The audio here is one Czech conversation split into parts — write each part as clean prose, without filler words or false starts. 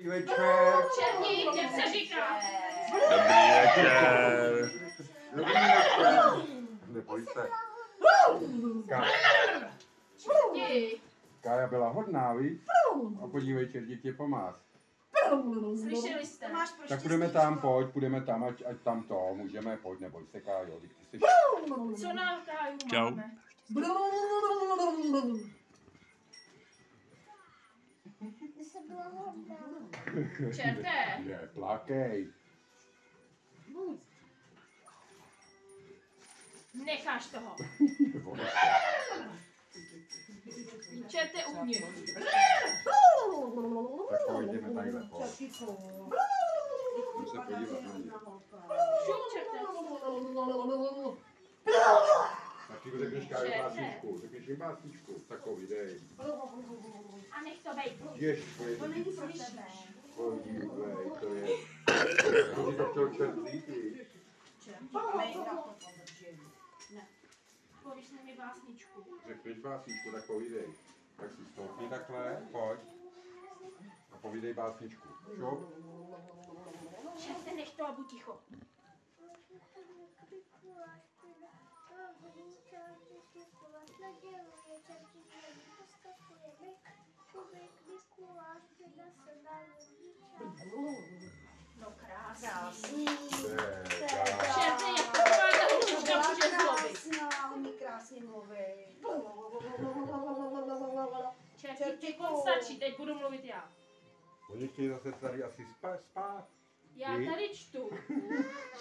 Večer. Černí, jak se říká? Dobrý večer. Dobrý večer. Neboj se. Černí. Kája byla hodná, víš? A podívej, čerti tě pomáš. Slyšeli jste? Tak půjdeme tam, půjdeme tam, ať tam to, můžeme, pojď, neboj se, Kájo. Ty jsi... Co na Káju Čau. máme? Čerte. Neplakej. Necháš toho. Neboj se. Čerte uvnitř. Tak pojďme takhle, pojď. Můžu se podívat na mě. Šup, čerte. Tak ty řekneš Kájo básničku, řekneš jim básničku, takový, dej. A nech to bejt. Ježkej. To není pro tebe. Podívej, to je... To to chtěl čertý, ty. Povíš mi básničku. Řekneš básničku, tak povídej. Tak si stoupni takhle, pojď. A povídej básničku. Šup. Čerte, nech to a buď ticho. No krásný. Čerte, jak taková ta hlučka může zlobit. Oni krásně mluví. Čerte, teď stačí, teď budu mluvit já. Oni chtějí zase tady asi spát. Já tady čtu,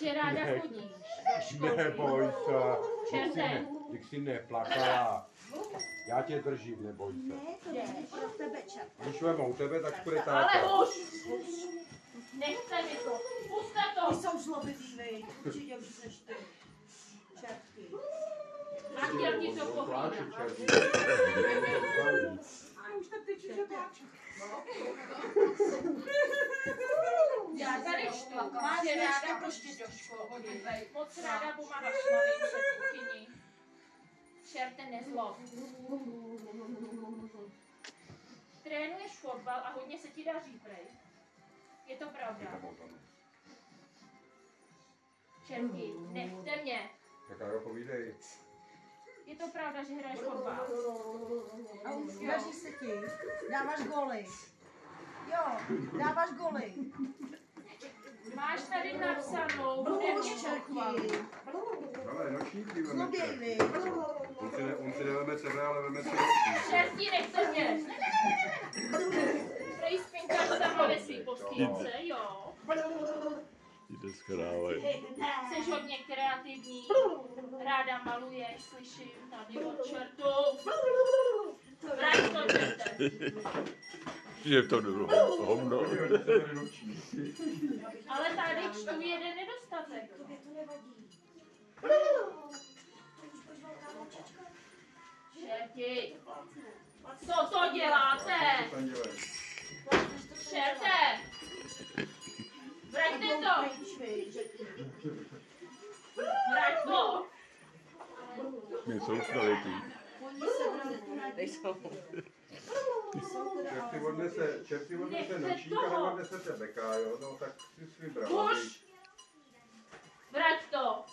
že ráda chodíš do školky. Neboj se. Čerte. Ty jsi neplakala. Já tě držím, neboj se. Ne, to není pro tebe, čert. Když vemou tebe, tak půjde Ale táta. huš! Nechte mi to. Puste Ty to. jsou zlobivý, vej. Určitě víc než ty. Čertky. A chtěl ti to povídat. Už tak teď už pláče. Já tady čtu, že ráda chodíš do školky. Moc ráda pomáháš mamince v kuchyni. Čerte, nezlob. Trénuješ fotbal a hodně se ti daří, prej. Je to pravda. Čerti, nechte mě. Tak ale povídej. Je to pravda, že hraješ fotbal. A daří se ti. Dáváš góly. Jo, dáváš góly. Máš tady napsanou, bude mě Čerti. Ale nočník ty veme. Zloběj, On si neveme sebe, ale veme si nočník. Čerti, nechte mě. Prej spinkáš sama ve svý postýlce, jo. Jde schrávaj. Jsi hodně kreativní, ráda maluješ, slyším tady od čertu. Vrať to, čerte. Je to hovno. Ale tady čtu jeden nedostatek. tobě to nevadí. Čerti, co to děláte? Čerte, vraťte to. Vrať to. My jsou kvalitní. Oni se brali tu naději. Čerti odnese nočník a neodnese tebe, Kájo. No tak jsi vybral. Už. Vrať to.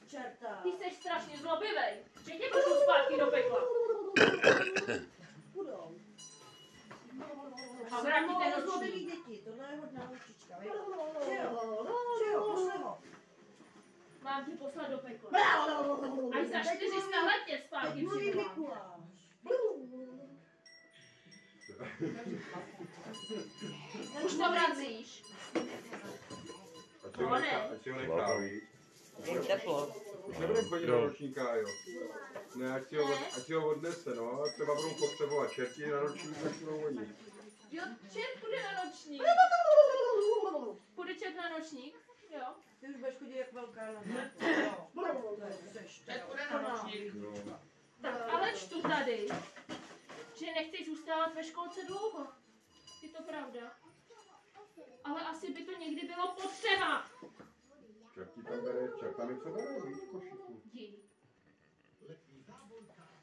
Čerta. Ty jsi strašně zlobivej. Že tě pošlu zpátky do pekla. Budou. A vrať mi ten To zlobivý nočník. děti, tohle je hodná holčička, víš? Že jo, pošli ho. Mám ti poslat do pekla. Až za 400 let tě zpátky Mluví přivolám. Mikuláš. Už to vracíš. Ať si ho necháví. Je teplo. Už nebudeme chodit na nočníka, jo. Ne, ať si ho odnese, no. Třeba budou potřebovat čerti na nočník, tak budou oni. Jo, čert půjde na nočník. Půjde čert na nočník? Jo. Ty už budeš chodit jak velká na No. Tak ale čtu tady, že nechceš zůstávat ve školce dlouho. Je to pravda. Ale asi by to někdy bylo potřeba. Čerti tam bere, čertami co bere, víš, košiku. Jdi.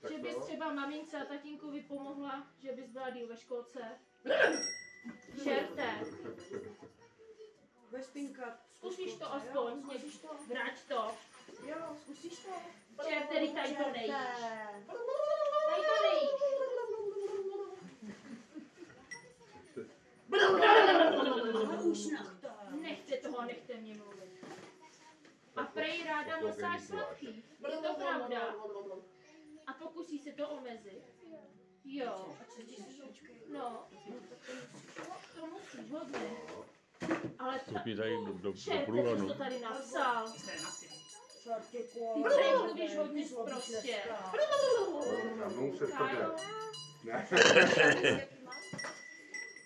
Tak Že bys to? třeba mamince a tatínkovi pomohla, že bys byla díl ve školce. Čerte. Budeš spinkat. Zkusíš to aspoň, zkusíš to, vrať to. Jo, zkusíš to? Čerteri, tady to nejíš. Čerte. Tady to nejíš. Ale už nechte. Nechte toho, nechte mě mluvit. A prej ráda nosáš sladký. Je to pravda? A pokusí se to omezit? Jo. No. To musíš hodně. Ale Co pí tady do Čerte, ty průhonu. jsi to tady napsal. Čertě, Ty prej mluvíš hodně prostě. A mnou se to Kájo, ne.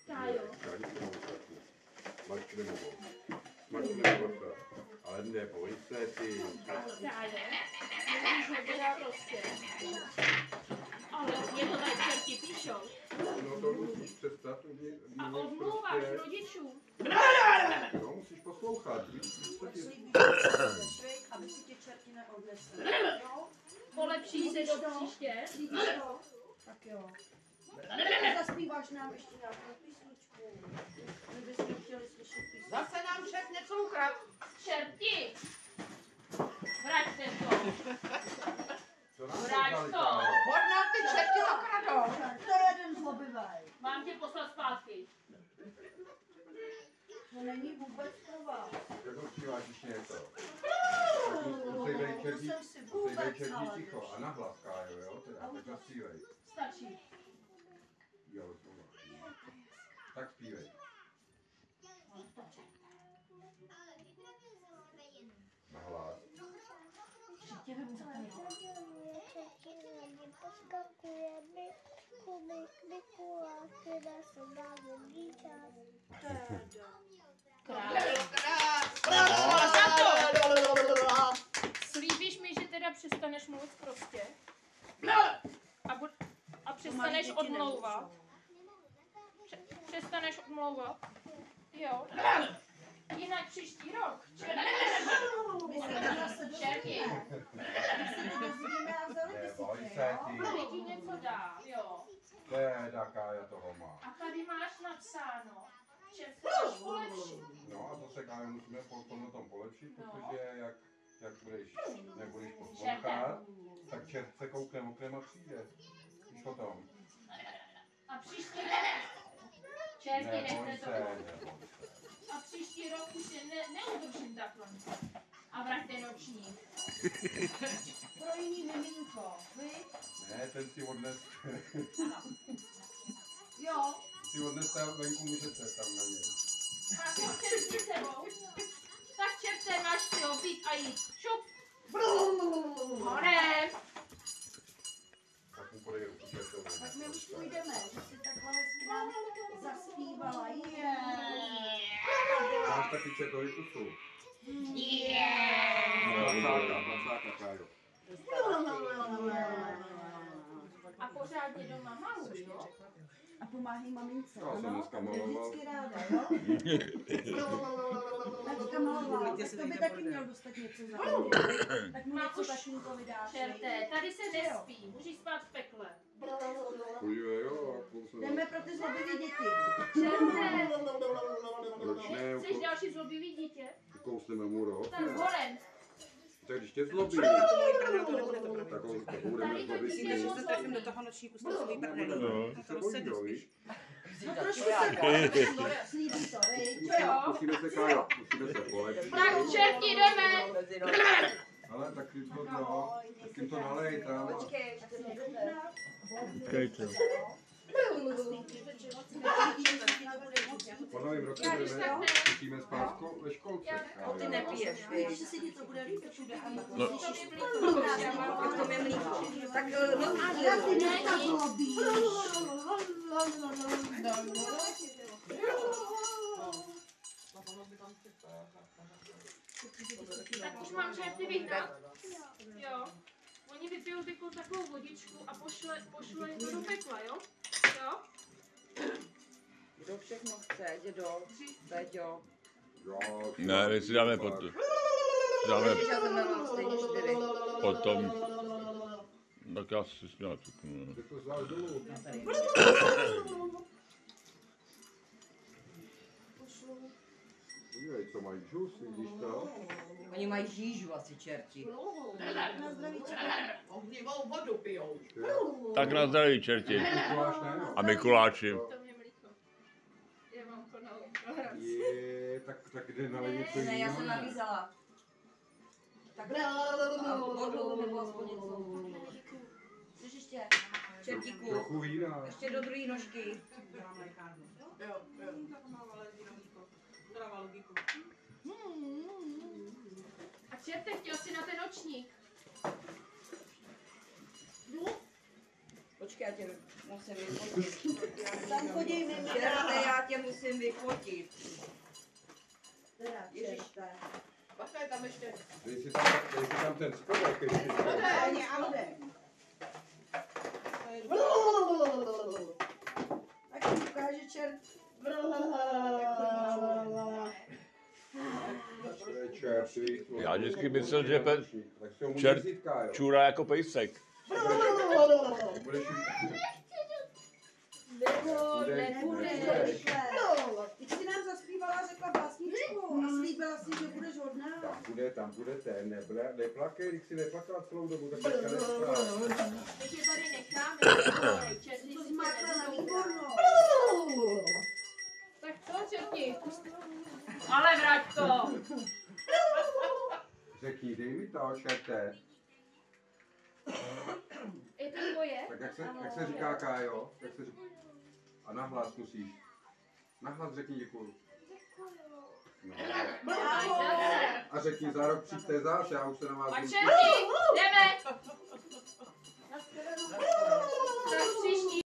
Kájo. Mačky nemohou. Mačky nemohou. Ale ne, pojď se ty. Kájo. Mluvíš hodně prostě. Ale mě to tady čerti píšou. No to musíš přestat. A odmluváš rodičům. No, musíš poslouchat. Víš, co ti... Slíbíš, aby si tě čerti neodnesli. Jo? Polepší se do příště. Slíbíš to? Tak jo. Zaspíváš nám ještě nějakou písničku. My bychom chtěli slyšet písničku. Zase nám šéf něco ukradl. Čerti! Vraťte to! Co nám Vrať vzali, to! kámo? Od nás ty čerti okradou. To je jeden zlobivej. Mám tě poslat zpátky. To není vůbec pro vás. Jak ho zpíváš, když něco? To Musí večer jsem si musí vůbec večer ale ticho a nahlas, Kájo, jo? Teda, tak zaspívej. Stačí. Jo, to tak zpívej. Nahlas. Tě vemu za ten jo. Slíbíš mi, že teda přestaneš mluvit prostě? A přestaneš odmlouvat? Přestaneš odmlouvat? Jo. Jinak příští rok. my se to zase Čerti. dozvíme a vzali by Neboj si tě, se jo? ty. Aby ti něco dá, jo. Teda, Kája toho má. A tady máš napsáno, že se máš polepšit. No a to se, Kájo, musíme na tom polepšit, protože jak nebudeš Čerte. poslouchat, tak čert se koukne okem a přijde. Víš o tom? A příští rok, čerti, Neboj nechte se, to. neboj se. A příští rok už je neudržím takhle. A vraťte nočník. Pro jiný miminko. Vy? Ne, ten si odnes, Jo. si odnes tam venku, můžete tam na něj. Máš ho čerti s sebou? Tak čerte, máš si ho vzít a jít. Šup. Honem. Tak mu podej ruku čertovou. Tak my už půjdeme, že si takhle hezky nám zaspívala. Máš taky čertový pusu. Placáka, Kájo. A pořádně doma maluj, jo? A pomáhej mamince, Já jsem ano? dneska Je maloval. vždycky ráda, jo? Taťka malovala, tak to by taky měl dostat něco za mě. Tak mu něco tatínkovi dáš. Čerte, tady se nespí. Můžeš spát v pekle. Podívej, jo, a kousne. Jdeme pro ty zlobivý děti. Čerte. Proč ne? Chceš další zlobivý dítě? Kousneme mu rok. Tak honem. Tak když tě zlobí, To nebude to tak pravda. ho budeme Tady to zlobit. ti Když nemoc se trefím do toho nočníku, jste svůj No. prdel. Ty se bojí, jo, víš? No trošku se slíbí to, viď? Jo. Musíme se, Kájo, musíme se polepšit. Tak čerti, jdeme. Ale tak jim to, no, tak jim to nalej tam. A... Počkej, tak se nebudete. Počkejte. Po novém roce Já když tak budeme, ne. musíme spát ve školce. Já- Ty nepiješ, Víš, víš. že se ti to bude líbit všude. No. To by blízko. A v tom je mlíko. Tak no, A já si dneska zlobí. Tak už mám čerty vyhrát. Jo. Oni vypijou takovou vodičku a pošle je to do pekla, jo? Jo? kdo všechno chce, dědo, Péťo. Jo, Ne, my si dáme potom. Dáme Já jsem nemám stejně 4. potom. Tak já si směl cuknu. Ty to vzal dolů. Podívej, co mají žus, vidíš to? Oni mají žížu asi čerti. Na zdraví čerti. Ohnivou vodu pijou. Tak na zdraví, čerti. Mikuláš ne, no. A Mikuláši. To mě mlíko. Já mám to na Je, tak jde na něco Ne, já jiného, jsem ne? nabízela. Tak a vodu nebo aspoň něco. Což ještě? Čertíku. Trochu vína. Ještě do druhé nožky. Jo, jo. Dává logiku. A čerte, chtěl jsi na ten nočník. Počkej, já tě musím vyfotit. Tam chodí mimo. Čerte, já tě musím vyfotit. Teda, čerte. Pak je tam ještě. Dej si tam ten spodek ještě. Ani spodek. Tak ti ukáže čert. Já vždycky myslel, že Tak si ho můžeš čert vzít, Kájo. čůra jako pejsek. Budeš Nepůjdeš. Ty jsi nám zaspívala, řekla básničku a slíbila si, že budeš hodná. tam bude ten, neplakej, když si neplakala celou dobu, tak teďka nesplá. My tě tady necháme. Čerti To si tě zmákla na nebudou. výbornou. Tak co, čerti? Ale vrať to. Řekni, dej mi to, šerte. Je to tvoje? Tak jak se říká, Kájo? Jak se říká? A nahlas musíš. Nahlas řekni děkuju. No. Aj, zase. A řekni, za rok přijďte zás, já už se na vás A budu čerti, jdeme. Na shledanou.